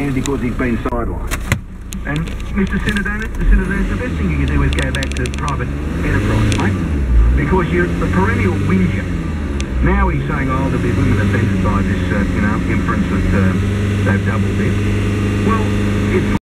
man because he's been sidelined. And Mr. Cinnadone, the best thing you can do is go back to private enterprise, mate. Because you're a perennial whinger. Now he's saying, oh, there'll be women offended by this, inference that they've doubled it. Well, it's